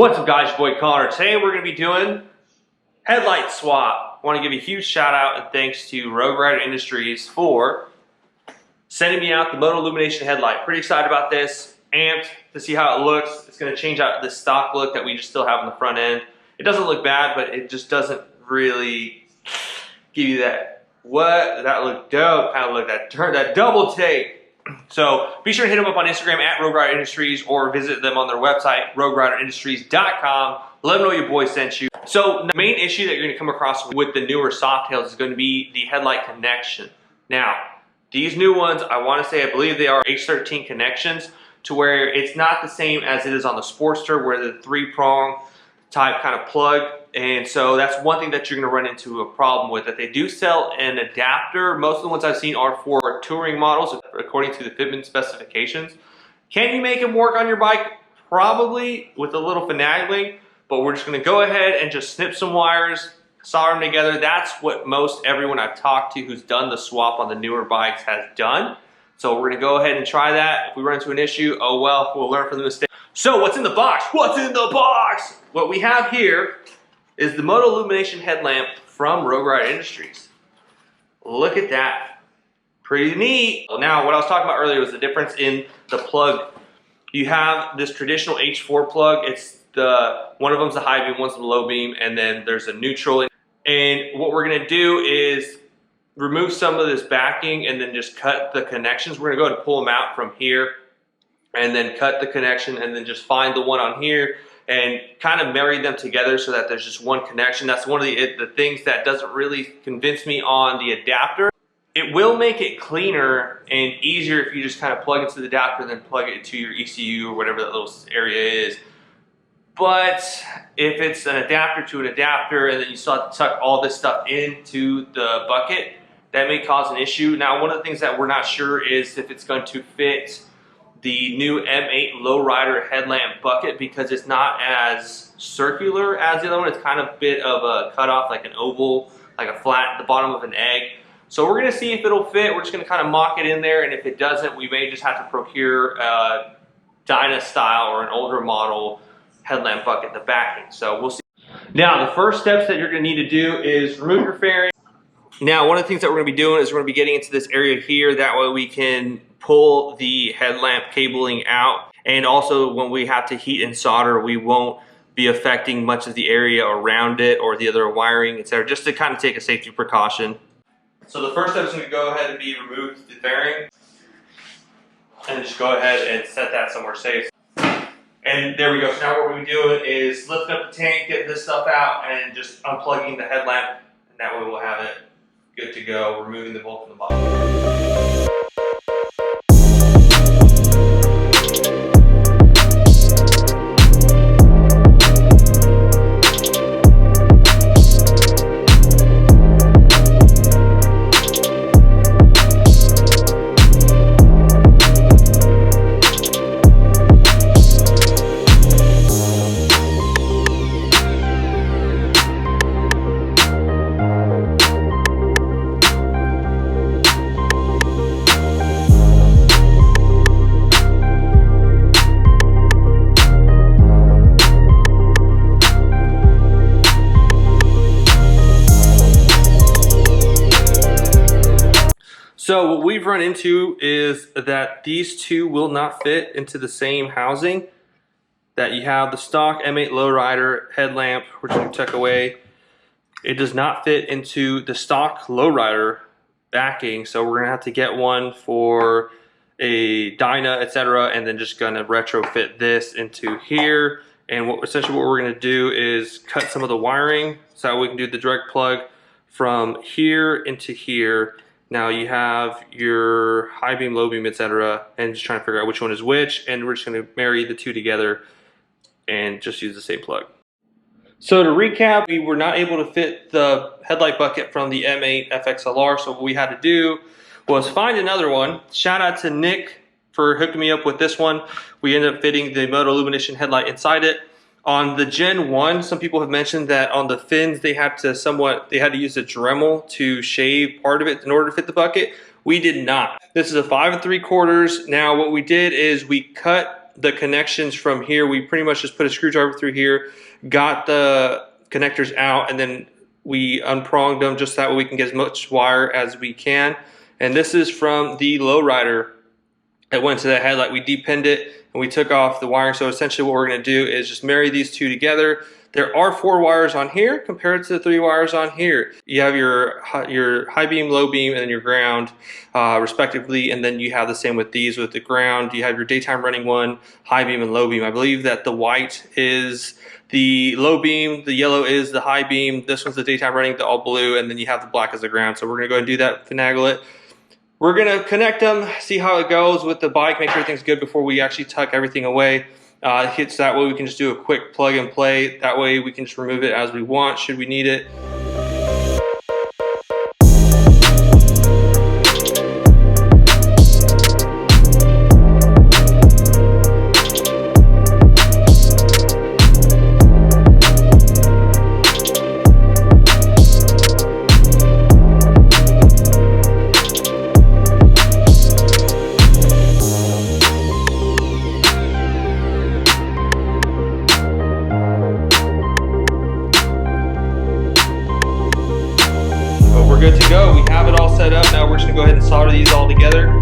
What's up guys, your boy Connor. Today we're going to be doing headlight swap. I want to give a huge shout out and thanks to Lowrider Industries for sending me out the Motoillumination headlight. Pretty excited about this. Amped to see how it looks. It's going to change out the stock look that we just still have on the front end. It doesn't look bad, but it just doesn't really give you that, what, that look dope kind of look, that double take. So be sure to hit them up on Instagram at Lowrider Industries or visit them on their website, lowriderindustries.com. Let them know your boy sent you. So the main issue that you're going to come across with the newer Softails is going to be the headlight connection. Now, these new ones, I want to say, I believe they are H13 connections, to where it's not the same as it is on the Sportster, where the 3-prong type kind of plug. And so that's one thing that you're going to run into a problem with. That they do sell an adapter. Most of the ones I've seen are for touring models, according to the fitment specifications. Can you make them work on your bike? Probably, with a little finagling. But we're just going to go ahead and just snip some wires, solder them together. That's what most everyone I've talked to who's done the swap on the newer bikes has done. So we're going to go ahead and try that. If we run into an issue, oh well, we'll learn from the mistake. So what's in the box? What's in the box? What we have here is the Motoillumination headlamp from Lowrider Industries. Look at that. Pretty neat. Now, what I was talking about earlier was the difference in the plug. You have this traditional H4 plug. It's one of them's the high beam, one's the low beam, and then there's a neutral. And what we're gonna do is remove some of this backing and then just cut the connections. We're gonna go ahead and pull them out from here and then cut the connection and then just find the one on here and kind of marry them together so that there's just one connection. That's one of the things that doesn't really convince me on the adapter. It will make it cleaner and easier if you just kind of plug into the adapter and then plug it into your ECU or whatever that little area is. But if it's an adapter to an adapter and then you still have to tuck all this stuff into the bucket, that may cause an issue. Now, one of the things that we're not sure is if it's going to fit the new M8 Lowrider headlamp bucket, because it's not as circular as the other one. It's kind of a bit of a cutoff, like an oval, like a flat, the bottom of an egg. So we're gonna see if it'll fit. We're just gonna kind of mock it in there, and if it doesn't, we may just have to procure a Dyna style or an older model headlamp bucket, the backing. So we'll see. Now, the first steps that you're gonna need to do is remove your fairing. Now, one of the things that we're gonna be doing is we're gonna be getting into this area here. That way we can pull the headlamp cabling out. And also when we have to heat and solder, we won't be affecting much of the area around it or the other wiring, etc. Just to kind of take a safety precaution. So the first step is going to go ahead and be remove the fairing. And just go ahead and set that somewhere safe. And there we go. So now what we're doing is lifting up the tank, getting this stuff out, and just unplugging the headlamp. And that way we'll have it good to go, removing the bolt from the bottom. So what we've run into is that these two will not fit into the same housing. That you have the stock M8 Lowrider headlamp, which you tuck away. It does not fit into the stock Lowrider backing, so we're gonna have to get one for a Dyna, etc., and then just gonna retrofit this into here. And essentially what we're gonna do is cut some of the wiring so that we can do the direct plug from here into here. Now you have your high beam, low beam, etc., and just trying to figure out which one is which, and we're just going to marry the two together and just use the same plug. So to recap, we were not able to fit the headlight bucket from the M8 Fxlr, so what we had to do was find another one. Shout out to Nick for hooking me up with this one. We ended up fitting the Motoillumination headlight inside it. On the Gen 1, some people have mentioned that on the fins they had to use a Dremel to shave part of it in order to fit the bucket. We did not. This is a 5 3/4. Now what we did is we cut the connections from here. We pretty much just put a screwdriver through here, got the connectors out, and then we unpronged them just that way we can get as much wire as we can. And this is from the Lowrider that went to the headlight. We depinned it and we took off the wiring. So essentially what we're going to do is just marry these two together. There are 4 wires on here compared to the 3 wires on here. You have your high beam, low beam, and then your ground respectively. And then you have the same with these. With the ground, you have your daytime running one, high beam and low beam. I believe that the white is the low beam, the yellow is the high beam, this one's the daytime running, the all blue, and then you have the black as the ground. So we're gonna go ahead and do that, finagle it. We're gonna connect them, see how it goes with the bike, make sure everything's good before we actually tuck everything away. Hits that way we can just do a quick plug and play. That way we can just remove it as we want, should we need it. We're good to go. We have it all set up. Now we're just gonna go ahead and solder these all together.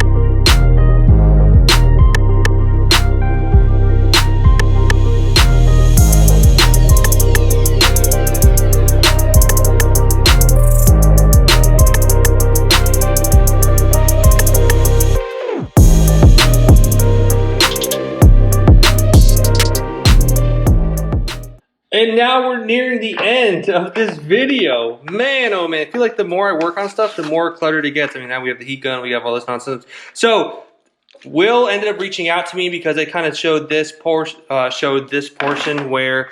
And now we're nearing the end of this video. Man, oh man, I feel like the more I work on stuff, the more cluttered it gets. I mean, now we have the heat gun, we have all this nonsense. So, Will ended up reaching out to me because I kind of showed this portion where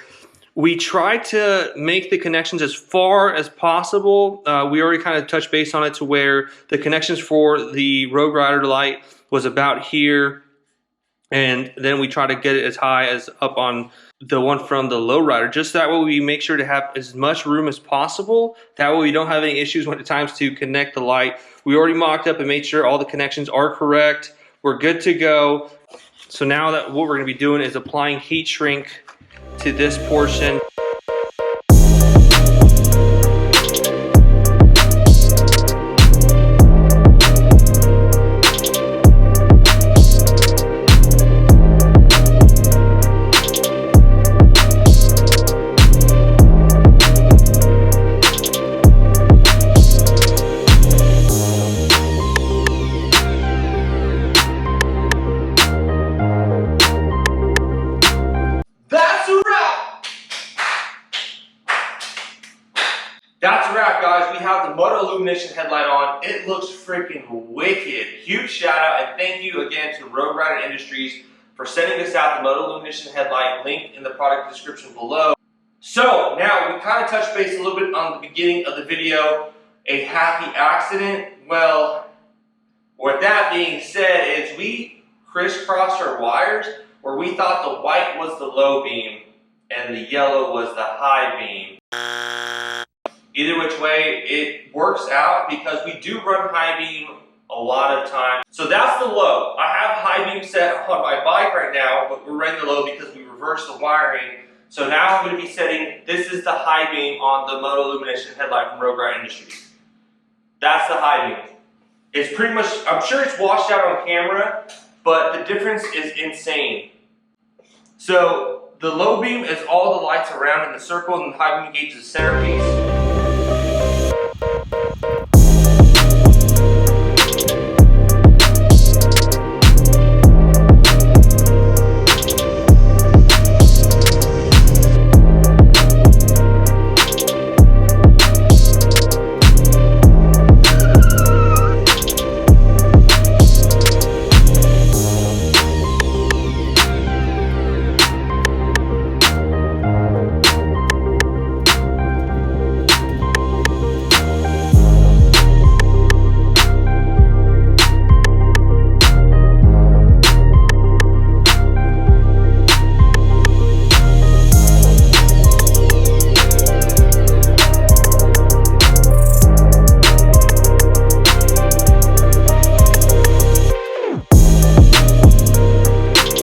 we tried to make the connections as far as possible. We already kind of touched base on it to where the connections for the Rogue Rider light was about here. And then we try to get it as high as up on the one from the Lowrider. Just that way we make sure to have as much room as possible. That way we don't have any issues when it times to connect the light. We already mocked up and made sure all the connections are correct. We're good to go. So now that what we're gonna be doing is applying heat shrink to this portion. That's a wrap, guys. We have the Motoillumination headlight on. It looks freaking wicked. Huge shout out and thank you again to Rogue Rider Industries for sending us out the Motoillumination headlight. Link in the product description below. So now we kind of touched base a little bit on the beginning of the video. A happy accident. Well, with that being said, is we crisscrossed our wires where we thought the white was the low beam and the yellow was the high beam. Either which way, it works out because we do run high beam a lot of times. So that's the low. I have high beam set on my bike right now, but we're running the low because we reversed the wiring. So now I'm going to be setting, this is the high beam on the Motoillumination headlight from Rogue Rider Industries. That's the high beam. It's pretty much, I'm sure it's washed out on camera, but the difference is insane. So the low beam is all the lights around in the circle and the high beam gauge is the centerpiece.